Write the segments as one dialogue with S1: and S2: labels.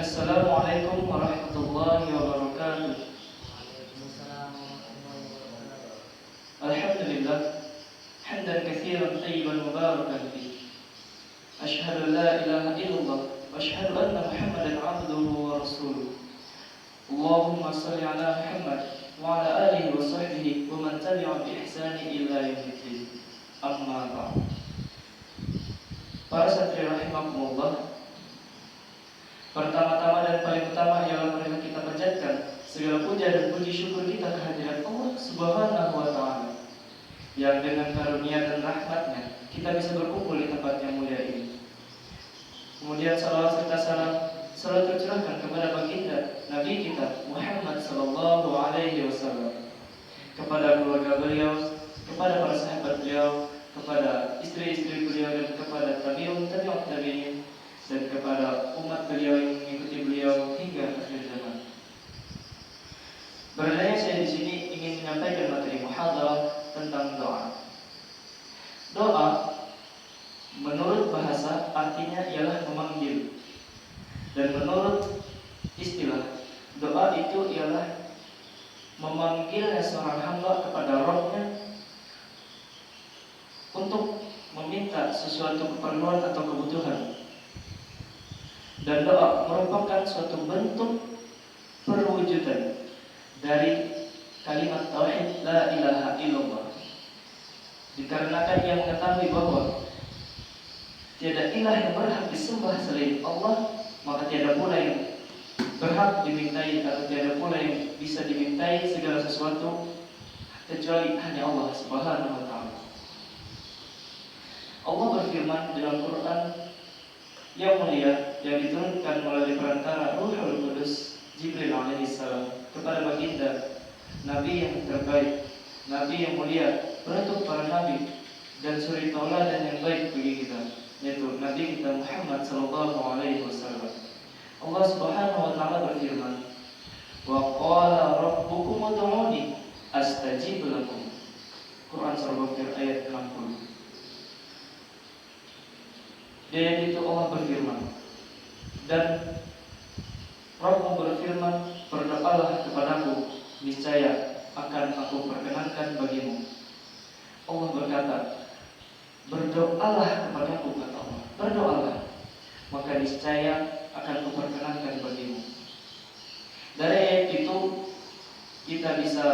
S1: Assalamualaikum warahmatullahi wabarakatuh. Alhamdulillah, hamdan katsiran tayyiban mubarakan fihi. Asyhadu an la ilaha illallah wa asyhadu anna Muhammadan 'abduhu wa rasuluh. Allahumma shalli ala Muhammad wa ala alihi wa sahbihi wa man tabi'ahum bi ihsani ila yaumiddin. Amma ba'd. Para santri rahimakumullah, pertama-tama dan paling utama ialah marilah kita panjatkan segala puja dan puji syukur kita kehadirat Allah Subhanahu wa taala yang dengan karunia dan rahmatnya kita bisa berkumpul di tempat yang mulia ini. Kemudian salawat serta salam selalu tercurahkan kepada baginda Nabi kita Muhammad sallallahu alaihi wasallam, kepada keluarga beliau, kepada para sahabat beliau, kepada istri-istri beliau, dan kepada tabi'un tabi'in, dan kepada umat beliau yang mengikuti beliau hingga akhir zaman. Berdaya saya di sini ingin menyampaikan materi muhadarah tentang doa. Doa menurut bahasa artinya ialah memanggil, dan menurut istilah doa itu ialah memanggilnya seorang hamba kepada Rabb-nya untuk meminta sesuatu keperluan atau kebutuhan. Dan doa merupakan suatu bentuk perwujudan dari kalimat tauhid la ilaha illallah. Dikarenakan ia mengetahui bahwa tiada ilah yang berhak disembah selain Allah, maka tiada pula yang berhak dimintai atau tiada pula yang bisa dimintai segala sesuatu kecuali hanya Allah Subhanahu wa taala. Allah berfirman dalam Quran yang mulia yang diturunkan melalui perantara Ruhul Qudus Jibril alaihissalam kepada baginda Nabi yang terbaik, Nabi yang mulia, penutup para nabi dan suri tauladan yang baik bagi kita, yaitu Nabi kita Muhammad sallallahu alaihi wasallam. Allah Subhanahu wa taala berfirman, "Wa qala rabbukum ud'uni astajib lakum." Quran surah Ghafir ayat 60. Dan itu Allah berfirman, dan Rabbmu berfirman, berdoalah kepadaku, niscaya akan aku perkenankan bagimu. Allah berkata, berdoalah kepadaku, kata Allah, berdoalah, maka niscaya akan kuperkenankan bagimu. Dari ayat itu kita bisa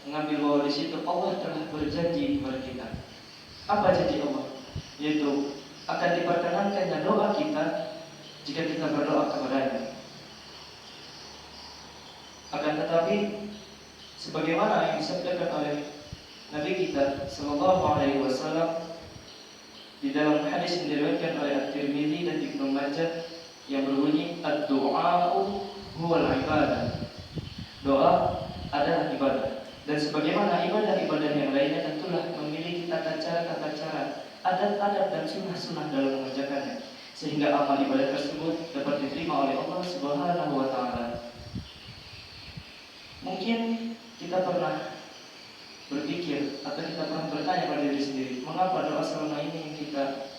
S1: mengambil bahwa di situ Allah telah berjanji kepada kita. Apa janji Allah? Yaitu akan diperkenankannya doa kita jika kita berdoa kepadanya. Akan tetapi sebagaimana yang disabdakan oleh Nabi kita sallallahu alaihi wasallam di dalam hadis yang diriwayatkan oleh At-Tirmidzi dan Ibnu Majah yang berbunyi, ad-du'a'u huwal ibadah. Doa adalah ibadah. Dan sebagaimana ibadah-ibadah yang lainnya tentulah memiliki tata cara, adat-adat dan sunnah-sunnah dalam mengerjakannya, sehingga amal ibadah tersebut dapat diterima oleh Allah Subhanahu wa taala. Mungkin kita pernah berpikir atau kita pernah bertanya pada diri sendiri, mengapa doa selama ini yang kita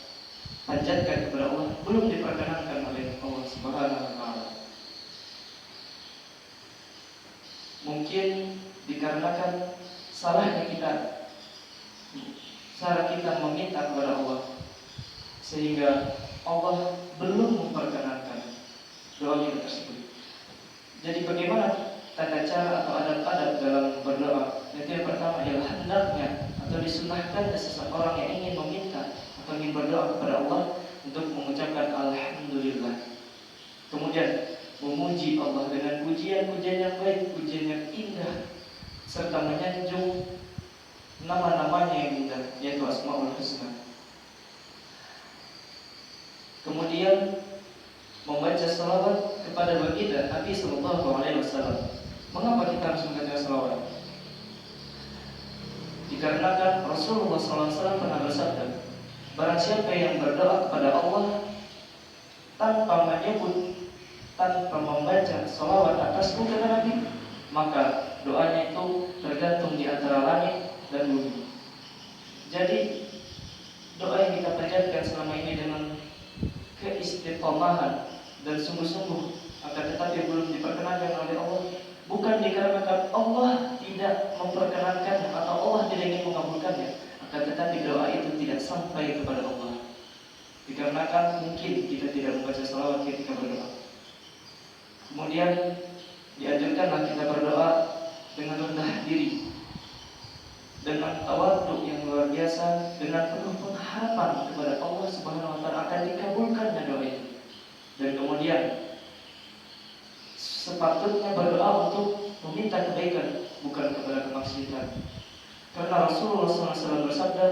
S1: panjatkan kepada Allah belum diperkenankan oleh Allah Subhanahu wa taala? Mungkin dikarenakan cara kita meminta kepada Allah, sehingga Allah belum memperkenankan doa kita tersebut. Jadi bagaimana tata cara atau adat-adat dalam berdoa? Yang pertama ialah hendaknya atau disunahkan seseorang yang ingin meminta atau ingin berdoa kepada Allah untuk mengucapkan alhamdulillah. Kemudian memuji Allah dengan pujian-pujian yang baik, pujian yang indah, serta menyanjung nama-namanya yang indah, yaitu Asmaul Husna. Kemudian membaca salawat kepada baginda Nabi sallallahu alaihi wasallam. Mengapa kita harus membaca salawat? Dikarenakan Rasulullah sallallahu alaihi wasallam pernah bersabda, barang siapa yang berdoa kepada Allah tanpa menyebut, tanpa membaca salawat atasku, kata Nabi, maka doanya itu tergantung di antara langit dan bumi. Jadi doa yang kita panjatkan selama ini dengan keistiqomahan dan sungguh-sungguh akan tetapi belum diperkenankan oleh Allah, bukan dikarenakan Allah tidak memperkenankan atau Allah tidak ingin mengabulkannya, akan tetapi doa itu tidak sampai kepada Allah. Dikarenakan mungkin kita tidak membaca salawat ketika berdoa. Kemudian diajarkanlah kita berdoa dengan rendah diri, dengan tawadhu yang luar biasa, dengan penuh pengharapan kepada Allah Subhanahu wa taala akan dikabulkannya doa itu. Dan kemudian sepatutnya berdoa untuk meminta kebaikan, bukan kepada kemaksiatan. Karena Rasulullah SAW bersabda,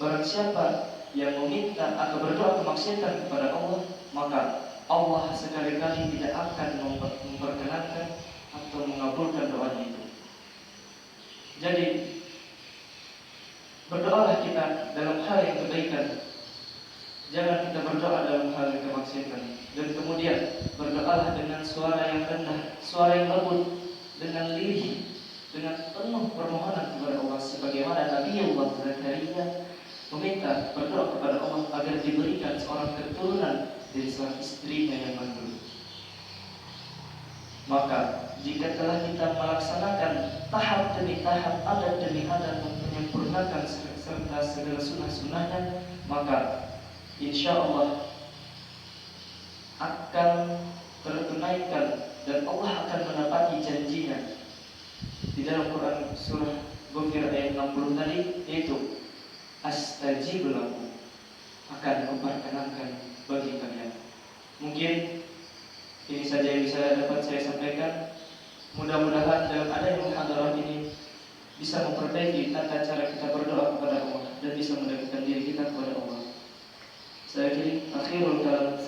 S1: barang siapa yang meminta atau berdoa kemaksiatan kepada Allah, maka Allah sekali-kali tidak akan memperkenankan atau mengabulkan doanya itu. Jadi berdoalah kita dalam hal yang kebaikan, jangan kita berdoa dalam hal yang kemaksiatan. Dan kemudian berdoalah dengan suara yang rendah, suara yang lembut, dengan lirih, dengan penuh permohonan kepada Allah, sebagaimana Nabi Allah Zakaria meminta berdoa kepada Allah agar diberikan seorang keturunan dari seorang istrinya yang mandul. Maka jika telah kita melaksanakan tahap demi tahap, adat demi adat, menyempurnakan serta segala sunnah-sunnahnya, maka insya Allah akan tertunaikan dan Allah akan menepati janjinya di dalam Quran surah Ghafir ayat 60 tadi, yaitu astajib lakum, akan memperkenankan bagi kalian. Mungkin ini saja yang bisa dapat saya sampaikan. Mudah-mudahan dalam adanya muhadharah ini bisa memperbaiki tata cara kita berdoa kepada Allah dan bisa mendekatkan diri kita kepada Allah. Saya akhirul kalam.